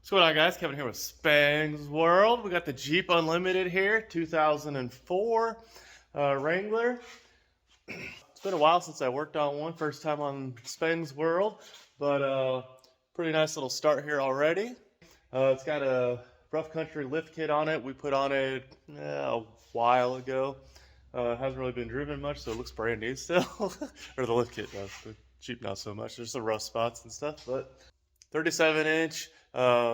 What's going on, guys? Kevin here with spangsworld. We got the Jeep Unlimited here, 2004 Wrangler. It's been a while since I worked on one, first time on spangsworld, but pretty nice little start here already. It's got a rough country lift kit on it. We put on it a while ago. Hasn't really been driven much, so it looks brand new still. Or the lift kit does. The Jeep not so much. There's some rough spots and stuff, but 37-inch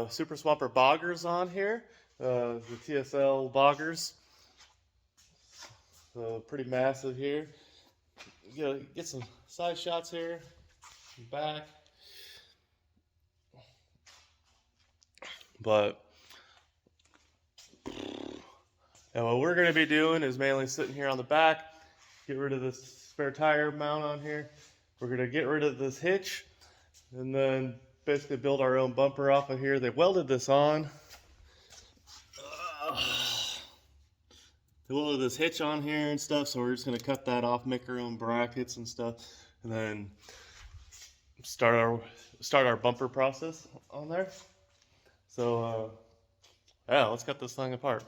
Super Swamper boggers on here. The TSL boggers. So pretty massive here. You gotta get some side shots here, back. But and what we're going to be doing is mainly sitting here on the back, get rid of this spare tire mount on here. We're going to get rid of this hitch and then basically build our own bumper off of here. They welded this on. They welded this hitch on here and stuff, so we're just going to cut that off, make our own brackets and stuff, and then start our bumper process on there. So yeah, let's cut this thing apart.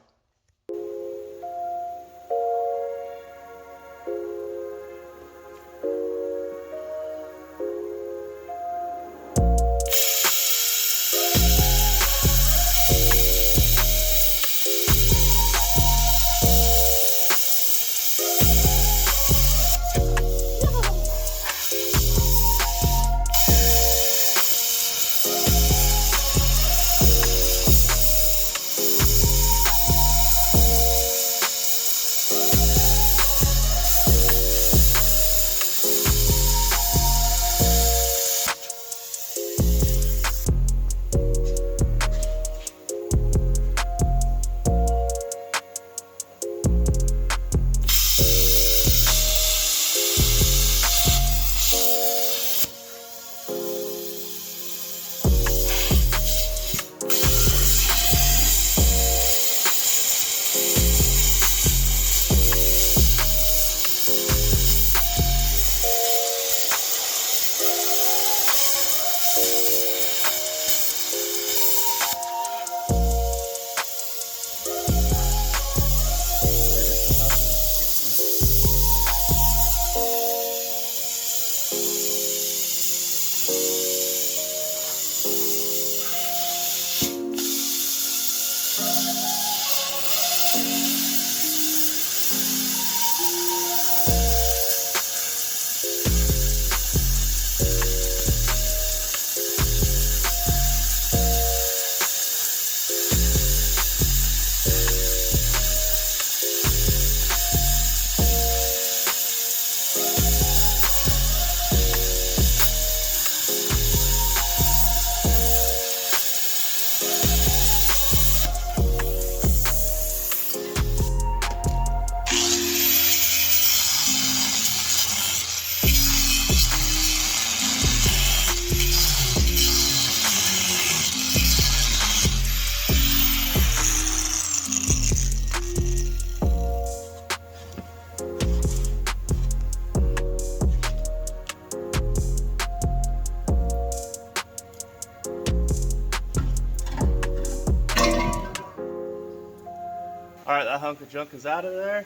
Alright, that hunk of junk is out of there.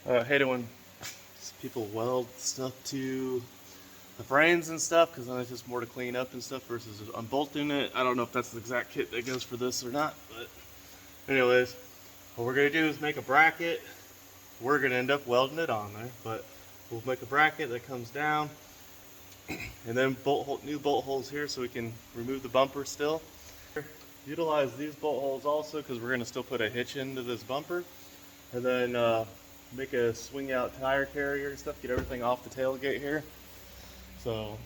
I hate it when people weld stuff to the frames and stuff, because then it's just more to clean up and stuff versus unbolting it. I don't know if that's the exact kit that goes for this or not, but anyways, what we're going to do is make a bracket. We're going to end up welding it on there, but we'll make a bracket that comes down, and then new bolt holes here so we can remove the bumper still. Utilize these bolt holes also because we're going to still put a hitch into this bumper, and then make a swing out tire carrier and stuff, get everything off the tailgate here. So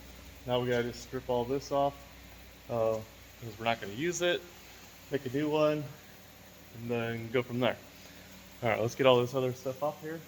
now we got to just strip all this off because we're not going to use it, make a new one, and then go from there. Alright, let's get all this other stuff off here.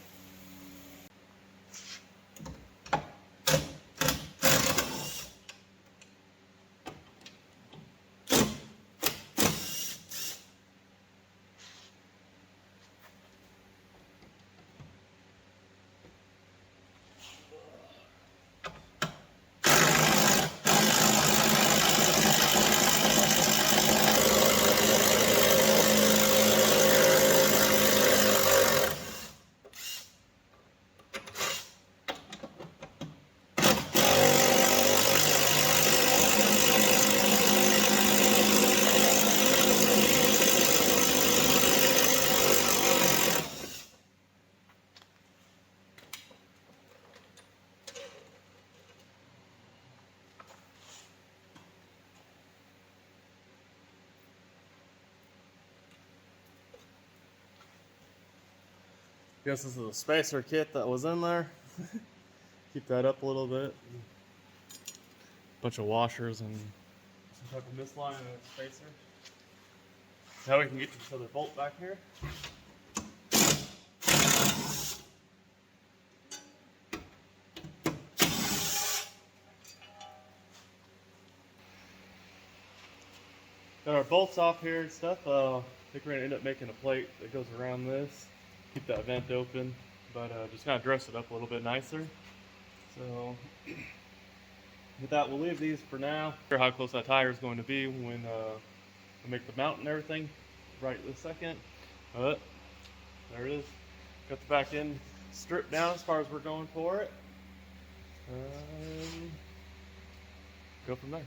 Guess this is a spacer kit that was in there. Keep that up a little bit. Bunch of washers and some type of misline and a spacer. Now we can get to this other bolt back here. Got our bolts off here and stuff. I think we're gonna end up making a plate that goes around this. Keep that vent open, but just kind of dress it up a little bit nicer. So with that, we'll leave these for now. Not sure how close that tire is going to be when we make the mount and everything right this second. But there it is. Got the back end stripped down as far as we're going for it. Go from there.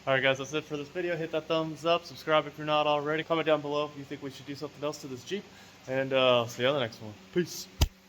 Alright guys, that's it for this video. Hit that thumbs up, subscribe if you're not already. Comment down below if you think we should do something else to this Jeep. And see you on the next one. Peace.